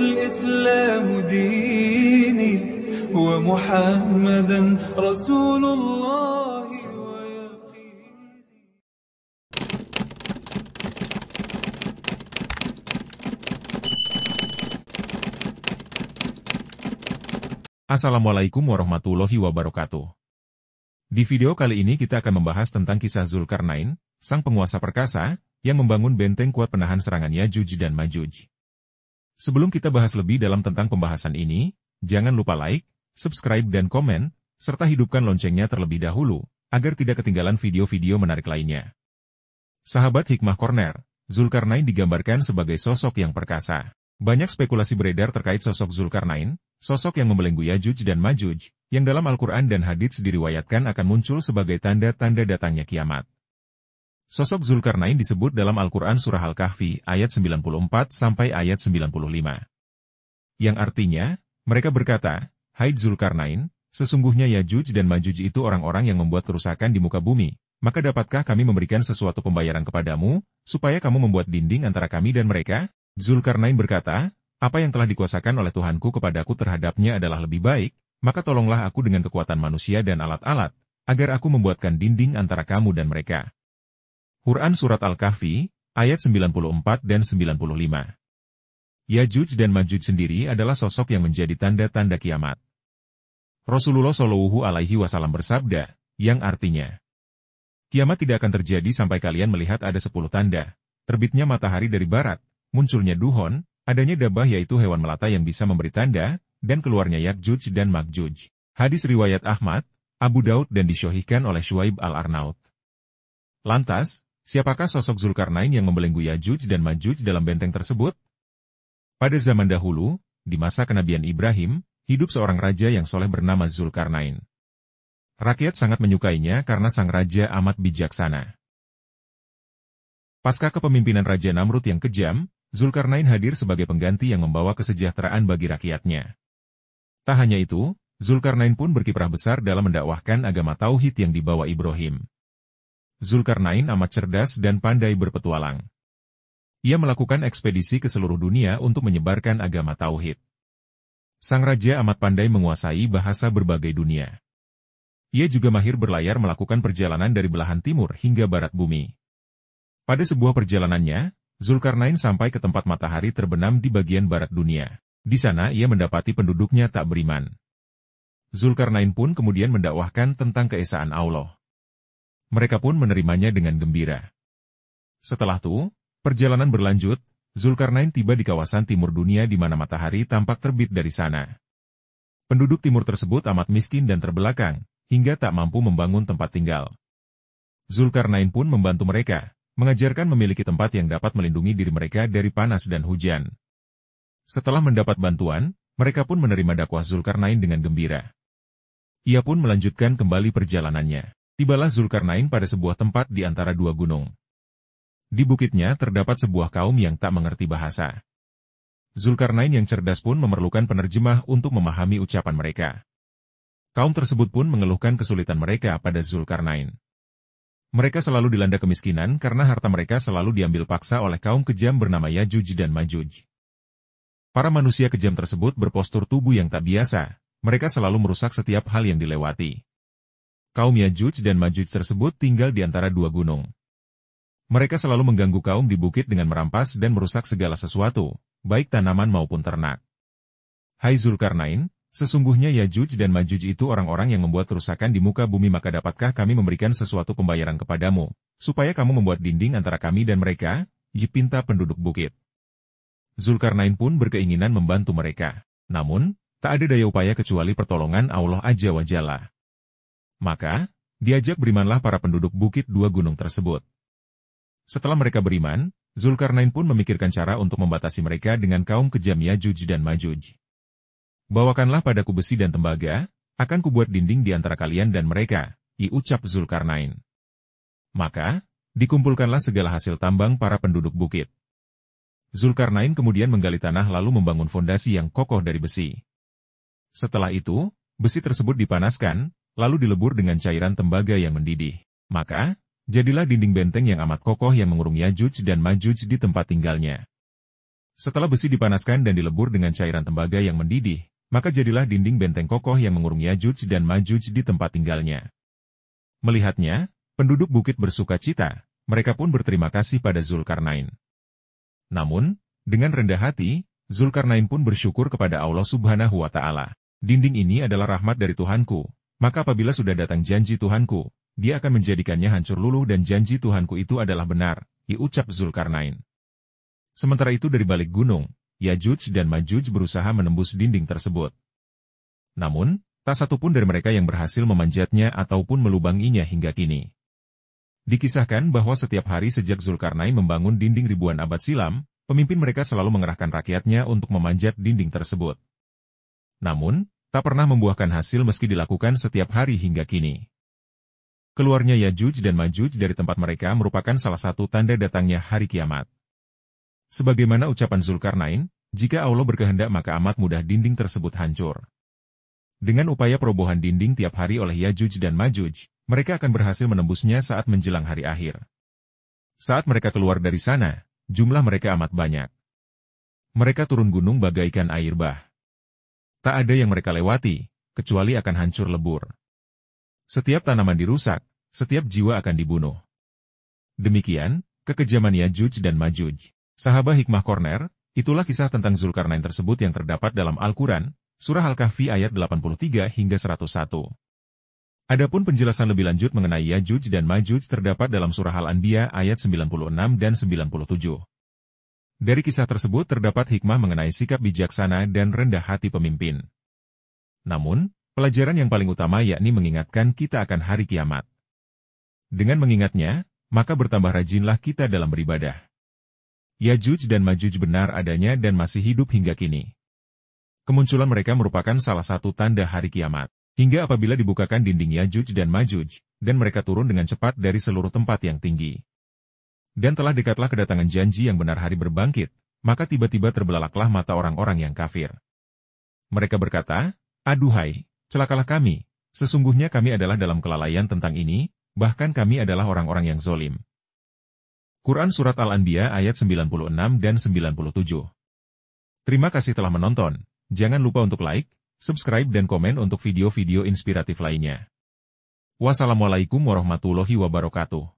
الإسلام ديني ومحمدا رسول الله ويقيني. Assalamualaikum warahmatullahi wabarakatuh. Di video kali ini kita akan membahas tentang kisah Zulkarnain, sang penguasa perkasa, yang membangun benteng kuat penahan serangan Yajuj dan Majuj. Sebelum kita bahas lebih dalam tentang pembahasan ini, jangan lupa like, subscribe dan komen, serta hidupkan loncengnya terlebih dahulu, agar tidak ketinggalan video-video menarik lainnya. Sahabat Hikmah Corner, Zulkarnain digambarkan sebagai sosok yang perkasa. Banyak spekulasi beredar terkait sosok Zulkarnain, sosok yang membelenggu Yajuj dan Majuj, yang dalam Al-Quran dan hadits diriwayatkan akan muncul sebagai tanda-tanda datangnya kiamat. Sosok Zulkarnain disebut dalam Al-Quran Surah Al-Kahfi ayat 94 sampai ayat 95. Yang artinya, mereka berkata, "Hai Zulkarnain, sesungguhnya Yajuj dan Majuj itu orang-orang yang membuat kerusakan di muka bumi, maka dapatkah kami memberikan sesuatu pembayaran kepadamu, supaya kamu membuat dinding antara kami dan mereka?" Zulkarnain berkata, "Apa yang telah dikuasakan oleh Tuhanku kepadaku terhadapnya adalah lebih baik, maka tolonglah aku dengan kekuatan manusia dan alat-alat, agar aku membuatkan dinding antara kamu dan mereka." Quran Surat Al-Kahfi, ayat 94 dan 95. Yajuj dan Majuj sendiri adalah sosok yang menjadi tanda-tanda kiamat. Rasulullah Shallallahu Alaihi Wasallam bersabda, yang artinya, "Kiamat tidak akan terjadi sampai kalian melihat ada 10 tanda, terbitnya matahari dari barat, munculnya duhon, adanya dabah yaitu hewan melata yang bisa memberi tanda, dan keluarnya Yajuj dan Majuj." Hadis riwayat Ahmad, Abu Daud dan disyohihkan oleh Syuaib Al-Arnaut. Lantas, siapakah sosok Zulkarnain yang membelenggu Yajuj dan Majuj dalam benteng tersebut? Pada zaman dahulu, di masa kenabian Ibrahim, hidup seorang raja yang soleh bernama Zulkarnain. Rakyat sangat menyukainya karena sang raja amat bijaksana. Pasca kepemimpinan Raja Namrud yang kejam, Zulkarnain hadir sebagai pengganti yang membawa kesejahteraan bagi rakyatnya. Tak hanya itu, Zulkarnain pun berkiprah besar dalam mendakwahkan agama Tauhid yang dibawa Ibrahim. Zulkarnain amat cerdas dan pandai berpetualang. Ia melakukan ekspedisi ke seluruh dunia untuk menyebarkan agama Tauhid. Sang raja amat pandai menguasai bahasa berbagai dunia. Ia juga mahir berlayar melakukan perjalanan dari belahan timur hingga barat bumi. Pada sebuah perjalanannya, Zulkarnain sampai ke tempat matahari terbenam di bagian barat dunia. Di sana ia mendapati penduduknya tak beriman. Zulkarnain pun kemudian mendakwahkan tentang keesaan Allah. Mereka pun menerimanya dengan gembira. Setelah itu, perjalanan berlanjut, Zulkarnain tiba di kawasan timur dunia di mana matahari tampak terbit dari sana. Penduduk timur tersebut amat miskin dan terbelakang, hingga tak mampu membangun tempat tinggal. Zulkarnain pun membantu mereka, mengajarkan memiliki tempat yang dapat melindungi diri mereka dari panas dan hujan. Setelah mendapat bantuan, mereka pun menerima dakwah Zulkarnain dengan gembira. Ia pun melanjutkan kembali perjalanannya. Tibalah Zulkarnain pada sebuah tempat di antara dua gunung. Di bukitnya terdapat sebuah kaum yang tak mengerti bahasa. Zulkarnain yang cerdas pun memerlukan penerjemah untuk memahami ucapan mereka. Kaum tersebut pun mengeluhkan kesulitan mereka pada Zulkarnain. Mereka selalu dilanda kemiskinan karena harta mereka selalu diambil paksa oleh kaum kejam bernama Yajuj dan Majuj. Para manusia kejam tersebut berpostur tubuh yang tak biasa, mereka selalu merusak setiap hal yang dilewati. Kaum Yajuj dan Majuj tersebut tinggal di antara dua gunung. Mereka selalu mengganggu kaum di bukit dengan merampas dan merusak segala sesuatu, baik tanaman maupun ternak. Hai Zulkarnain, sesungguhnya Yajuj dan Majuj itu orang-orang yang membuat kerusakan di muka bumi, maka dapatkah kami memberikan sesuatu pembayaran kepadamu, supaya kamu membuat dinding antara kami dan mereka, pinta penduduk bukit. Zulkarnain pun berkeinginan membantu mereka. Namun, tak ada daya upaya kecuali pertolongan Allah Azza wa Jalla. Maka, diajak berimanlah para penduduk bukit dua gunung tersebut. Setelah mereka beriman, Zulkarnain pun memikirkan cara untuk membatasi mereka dengan kaum kejam Yajuj dan Majuj. "Bawakanlah padaku besi dan tembaga, akan kubuat dinding di antara kalian dan mereka," ucap Zulkarnain. Maka, dikumpulkanlah segala hasil tambang para penduduk bukit. Zulkarnain kemudian menggali tanah lalu membangun fondasi yang kokoh dari besi. Setelah itu, besi tersebut dipanaskan, lalu dilebur dengan cairan tembaga yang mendidih. Maka, jadilah dinding benteng yang amat kokoh yang mengurung Yajuj dan Majuj di tempat tinggalnya. Setelah besi dipanaskan dan dilebur dengan cairan tembaga yang mendidih, maka jadilah dinding benteng kokoh yang mengurung Yajuj dan Majuj di tempat tinggalnya. Melihatnya, penduduk bukit bersuka cita, mereka pun berterima kasih pada Zulkarnain. Namun, dengan rendah hati, Zulkarnain pun bersyukur kepada Allah Subhanahu wa Ta'ala. Dinding ini adalah rahmat dari Tuhanku, maka apabila sudah datang janji Tuhanku, Dia akan menjadikannya hancur luluh dan janji Tuhanku itu adalah benar, ucap Zulkarnain. Sementara itu dari balik gunung, Yajuj dan Majuj berusaha menembus dinding tersebut. Namun, tak satu pun dari mereka yang berhasil memanjatnya ataupun melubanginya hingga kini. Dikisahkan bahwa setiap hari sejak Zulkarnain membangun dinding ribuan abad silam, pemimpin mereka selalu mengerahkan rakyatnya untuk memanjat dinding tersebut. Namun, tak pernah membuahkan hasil meski dilakukan setiap hari hingga kini. Keluarnya Yajuj dan Majuj dari tempat mereka merupakan salah satu tanda datangnya hari kiamat. Sebagaimana ucapan Zulkarnain, jika Allah berkehendak maka amat mudah dinding tersebut hancur. Dengan upaya perobohan dinding tiap hari oleh Yajuj dan Majuj, mereka akan berhasil menembusnya saat menjelang hari akhir. Saat mereka keluar dari sana, jumlah mereka amat banyak. Mereka turun gunung bagaikan air bah. Tak ada yang mereka lewati, kecuali akan hancur lebur. Setiap tanaman dirusak, setiap jiwa akan dibunuh. Demikian, kekejaman Yajuj dan Majuj. Sahabat Hikmah Corner, itulah kisah tentang Zulkarnain tersebut yang terdapat dalam Al-Quran, Surah Al-Kahfi ayat 83 hingga 101. Adapun penjelasan lebih lanjut mengenai Yajuj dan Majuj terdapat dalam Surah Al-Anbiya ayat 96 dan 97. Dari kisah tersebut terdapat hikmah mengenai sikap bijaksana dan rendah hati pemimpin. Namun, pelajaran yang paling utama yakni mengingatkan kita akan hari kiamat. Dengan mengingatnya, maka bertambah rajinlah kita dalam beribadah. Yajuj dan Majuj benar adanya dan masih hidup hingga kini. Kemunculan mereka merupakan salah satu tanda hari kiamat. Hingga apabila dibukakan dinding Yajuj dan Majuj, dan mereka turun dengan cepat dari seluruh tempat yang tinggi. Dan telah dekatlah kedatangan janji yang benar hari berbangkit, maka tiba-tiba terbelalaklah mata orang-orang yang kafir. Mereka berkata, "Aduhai, celakalah kami, sesungguhnya kami adalah dalam kelalaian tentang ini, bahkan kami adalah orang-orang yang zolim." Quran Surat Al-Anbiya ayat 96 dan 97. Terima kasih telah menonton. Jangan lupa untuk like, subscribe dan komen untuk video-video inspiratif lainnya. Wassalamualaikum warahmatullahi wabarakatuh.